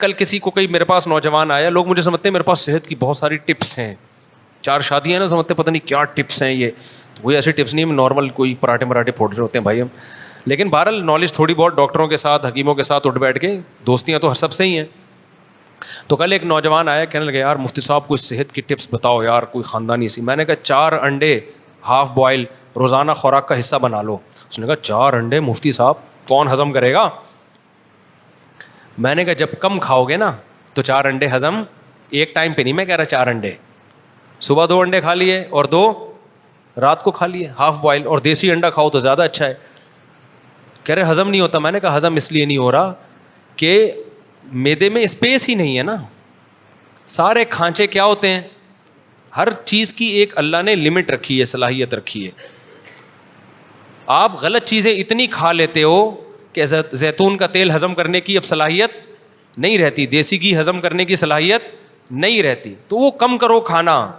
کل کسی کو کوئی میرے پاس نوجوان آیا, لوگ مجھے سمجھتے ہیں میرے پاس صحت کی بہت ساری ٹپس ہیں, 4 شادیاں ہیں نا, سمجھتے پتہ نہیں کیا ٹپس ہیں یہ. تو کوئی ایسی ٹپس نہیں, ہم نارمل کوئی پراٹھے پھوڑ رہے ہوتے ہیں بھائی ہم. لیکن بہرحال نالج تھوڑی بہت ڈاکٹروں کے ساتھ, حکیموں کے ساتھ اٹھ بیٹھ کے, دوستیاں تو ہر سب سے ہی ہیں. تو کل ایک نوجوان آیا, کہنے لگا یار مفتی صاحب کوئی صحت کی ٹپس بتاؤ یار, کوئی خاندانی سی. میں نے کہا 4 انڈے ہاف بوائل روزانہ خوراک کا حصہ بنا لو. اس نے کہا 4 انڈے مفتی صاحب کون ہضم کرے گا؟ میں نے کہا جب کم کھاؤ گے نا تو 4 انڈے ہضم, ایک ٹائم پہ نہیں میں کہہ رہا 4 انڈے, صبح 2 انڈے کھا لیے اور 2 رات کو کھا لیے ہاف بوائل, اور دیسی انڈا کھاؤ تو زیادہ اچھا ہے. کہہ رہے ہضم نہیں ہوتا. میں نے کہا ہضم اس لیے نہیں ہو رہا کہ معدے میں اسپیس ہی نہیں ہے نا. سارے کھانچے کیا ہوتے ہیں, ہر چیز کی ایک اللہ نے لمٹ رکھی ہے, صلاحیت رکھی ہے. آپ غلط چیزیں اتنی کھا لیتے ہو کہ زیتون کا تیل ہضم کرنے کی اب صلاحیت نہیں رہتی, دیسی گھی ہضم کرنے کی صلاحیت نہیں رہتی. تو وہ کم کرو کھانا,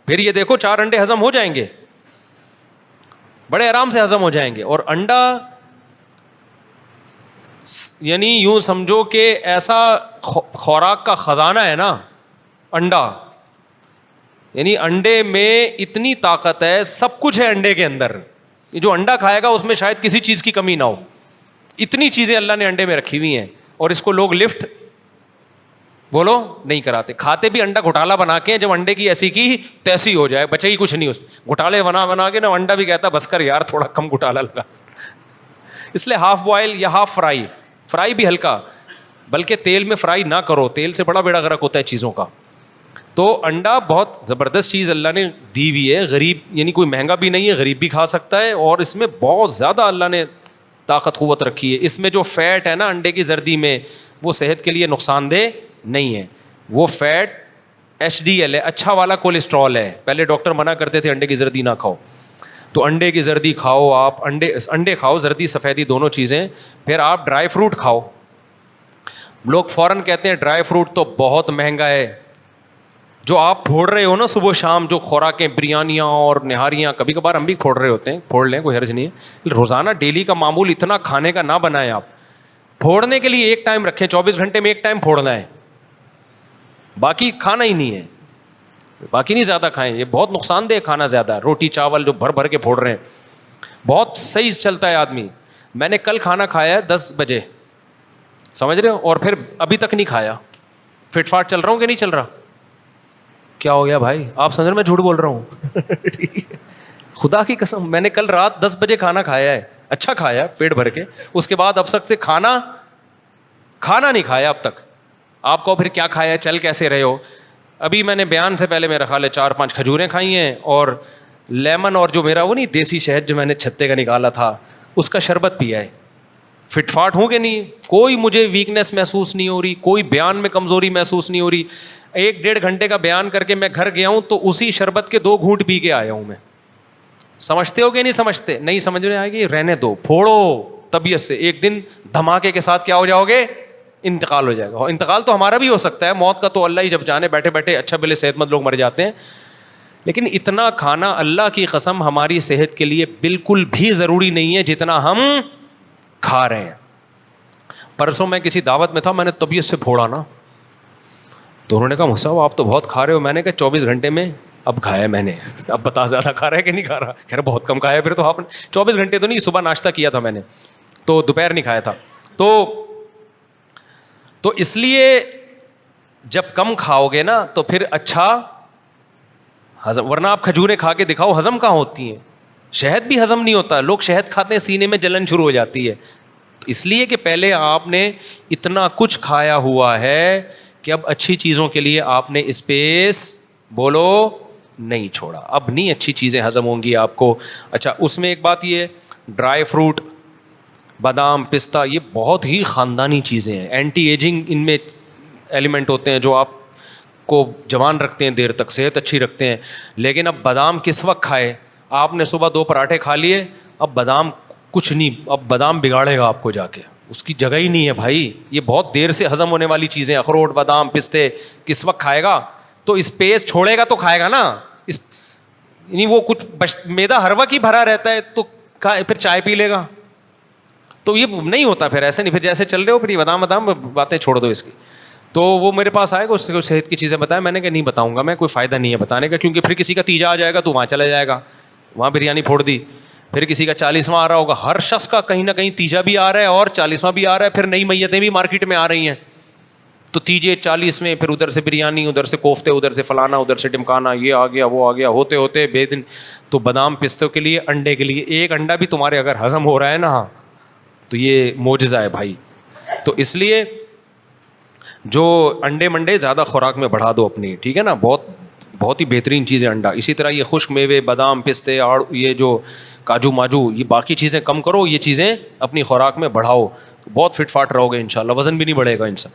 پھر یہ دیکھو 4 انڈے ہضم ہو جائیں گے, بڑے آرام سے ہضم ہو جائیں گے. اور انڈا یعنی یوں سمجھو کہ ایسا خوراک کا خزانہ ہے نا انڈا, یعنی انڈے میں اتنی طاقت ہے, سب کچھ ہے انڈے کے اندر. یہ جو انڈا کھائے گا اس میں شاید کسی چیز کی کمی نہ ہو, اتنی چیزیں اللہ نے انڈے میں رکھی ہوئی ہیں. اور اس کو لوگ لفٹ بولو نہیں کراتے, کھاتے بھی انڈا گھوٹالا بنا کے, جب انڈے کی ایسی کی تیسی ہو جائے, بچے ہی کچھ نہیں اس گھوٹالے بنا کے نا, انڈا بھی کہتا بس کر یار تھوڑا کم گھوٹالا لگا. اس لیے ہاف بوائل یا ہاف فرائی بھی ہلکا, بلکہ تیل میں فرائی نہ کرو, تیل سے بڑا بیڑا غرق ہوتا ہے چیزوں کا. تو انڈا بہت زبردست چیز اللہ نے دی ہوئی ہے, غریب یعنی کوئی مہنگا بھی نہیں ہے, غریب بھی کھا سکتا ہے, اور اس میں بہت زیادہ اللہ نے طاقت قوت رکھی ہے. اس میں جو فیٹ ہے نا انڈے کی زردی میں, وہ صحت کے لیے نقصان دہ نہیں ہے. وہ فیٹ HDL ہے, اچھا والا کولیسٹرول ہے. پہلے ڈاکٹر منع کرتے تھے انڈے کی زردی نہ کھاؤ, تو انڈے کی زردی کھاؤ آپ, انڈے کھاؤ, زردی سفیدی دونوں چیزیں. پھر آپ ڈرائی فروٹ کھاؤ. لوگ فوراً کہتے ہیں ڈرائی فروٹ تو بہت مہنگا ہے. جو آپ پھوڑ رہے ہو نا صبح شام, جو خوراکیں بریانیاں اور نہاریاں, کبھی کبھار ہم بھی پھوڑ رہے ہوتے ہیں, پھوڑ لیں کوئی حرج نہیں ہے. روزانہ ڈیلی کا معمول اتنا کھانے کا نہ بنائیں. آپ پھوڑنے کے لیے ایک ٹائم رکھیں, 24 گھنٹے میں ایک ٹائم پھوڑنا ہے, باقی کھانا ہی نہیں ہے. باقی نہیں زیادہ کھائیں, یہ بہت نقصان دہ کھانا زیادہ. روٹی چاول جو بھر بھر کے پھوڑ رہے ہیں, بہت صحیح چلتا ہے آدمی. میں نے کل کھانا کھایا ہے 10 بجے, سمجھ رہے ہو, اور پھر ابھی تک نہیں کھایا. فٹ فاٹ چل رہا ہوں کہ نہیں چل رہا؟ کیا ہو گیا بھائی, آپ سمجھ رہے میں جھوٹ بول رہا ہوں؟ خدا کی قسم میں نے کل رات 10 بجے کھانا کھایا ہے, اچھا کھایا پیٹ بھر کے. اس کے بعد اب تک سے کھانا نہیں کھایا اب تک. آپ کو پھر کیا کھایا, چل کیسے رہے ہو؟ ابھی میں نے بیان سے پہلے میرا خیال ہے 4-5 کھجوریں کھائی ہیں, اور لیمن, اور جو میرا وہ نہیں دیسی شہد جو میں نے چھتے کا نکالا تھا اس کا شربت پیا ہے. فٹ فاٹ ہوں کہ نہیں, کوئی مجھے ویکنیس محسوس نہیں ہو رہی, کوئی بیان میں کمزوری محسوس نہیں ہو رہی. 1-1.5 گھنٹے کا بیان کر کے میں گھر گیا ہوں تو اسی شربت کے 2 گھونٹ پی کے آیا ہوں میں. سمجھتے ہو کہ نہیں سمجھتے؟ نہیں سمجھ میں آئے گی, رہنے دو, پھوڑو طبیعت سے. ایک دن دھماکے کے ساتھ کیا ہو جاؤ گے, انتقال ہو جائے گا. انتقال تو ہمارا بھی ہو سکتا ہے, موت کا تو اللہ ہی جب جانے. بیٹھے بیٹھے اچھا بھلے صحت مند لوگ مر جاتے ہیں, لیکن اتنا کھانا اللہ کی قسم ہماری صحت کے لیے بالکل بھی ضروری نہیں ہے جتنا ہم کھا رہے ہیں. پرسوں میں کسی دعوت میں تھا, میں نے طبیعت سے پھوڑا نا, تو انہوں نے کہا مصعب آپ تو بہت کھا رہے ہو. میں نے کہا 24 گھنٹے میں اب کھایا میں نے, اب بتا زیادہ کھا رہا ہے کہ نہیں کھا رہا؟ کہہ رہا بہت کم کھایا. پھر تو آپ نے 24 گھنٹے تو نہیں, صبح ناشتہ کیا تھا میں نے, تو دوپہر نہیں کھایا تھا. تو اس لیے جب کم کھاؤ گے نا تو پھر اچھا ہضم, ورنہ آپ کھجوریں کھا کے دکھاؤ ہضم کہاں ہوتی ہیں. شہد بھی ہضم نہیں ہوتا, لوگ شہد کھاتے ہیں سینے میں جلن شروع ہو جاتی ہے. اس لیے کہ پہلے آپ نے اتنا کچھ کھایا ہوا ہے کہ اب اچھی چیزوں کے لیے آپ نے اسپیس بولو نہیں چھوڑا. اب نہیں اچھی چیزیں ہضم ہوں گی آپ کو. اچھا اس میں ایک بات یہ, ڈرائی فروٹ, بادام, پستہ, یہ بہت ہی خاندانی چیزیں ہیں. اینٹی ایجنگ ان میں ایلیمنٹ ہوتے ہیں جو آپ کو جوان رکھتے ہیں, دیر تک صحت اچھی رکھتے ہیں. لیکن اب بادام کس وقت کھائے؟ آپ نے صبح 2 پراٹھے کھا لیے, اب بادام کچھ نہیں, اب بادام بگاڑے گا آپ کو جا کے, اس کی جگہ ہی نہیں ہے بھائی. یہ بہت دیر سے ہضم ہونے والی چیزیں, اخروٹ, بادام, پستے کس وقت کھائے گا؟ تو اسپیس چھوڑے گا تو کھائے گا نا. یعنی وہ کچھ میدا ہر وقت ہی بھرا رہتا ہے تو پھر چائے پی لے گا, تو یہ نہیں ہوتا پھر ایسے نہیں. پھر جیسے چل رہے ہو پھر یہ بادام باتیں چھوڑ دو اس کی. تو وہ میرے پاس آئے گا, اس سے صحت کی چیزیں بتائیں. میں نے کہا نہیں بتاؤں گا میں, کوئی فائدہ نہیں ہے بتانے کا, کیونکہ پھر کسی کا تیجا آ جائے گا تو وہاں چلا جائے گا, وہاں بریانی پھوڑ دی. پھر کسی کا 40واں آ رہا ہوگا, ہر شخص کا کہیں نہ کہیں تیجا بھی آ رہا ہے اور 40واں بھی آ رہا ہے. پھر نئی میتیں بھی مارکیٹ میں آ رہی ہیں, تو تیجے 40 میں پھر ادھر سے بریانی, ادھر سے کوفتے, ادھر سے فلانا, ادھر سے ٹمکانا, یہ آ گیا وہ آ گیا, ہوتے ہوتے بے دن. تو بادام پستوں کے لیے, انڈے کے لیے, ایک انڈا بھی تمہارے اگر ہضم ہو رہا ہے نا تو یہ معجزہ ہے بھائی. تو اس لیے جو انڈے منڈے زیادہ خوراک میں بڑھا دو اپنی, ٹھیک ہے نا, بہت ہی بہترین چیز ہے انڈا. اسی طرح یہ خشک میوے, بادام پستے اور یہ جو کاجو ماجو, یہ باقی چیزیں کم کرو, یہ چیزیں اپنی خوراک میں بڑھاؤ, بہت فٹ فاٹ رہو گے انشاءاللہ, وزن بھی نہیں بڑھے گا ان سے.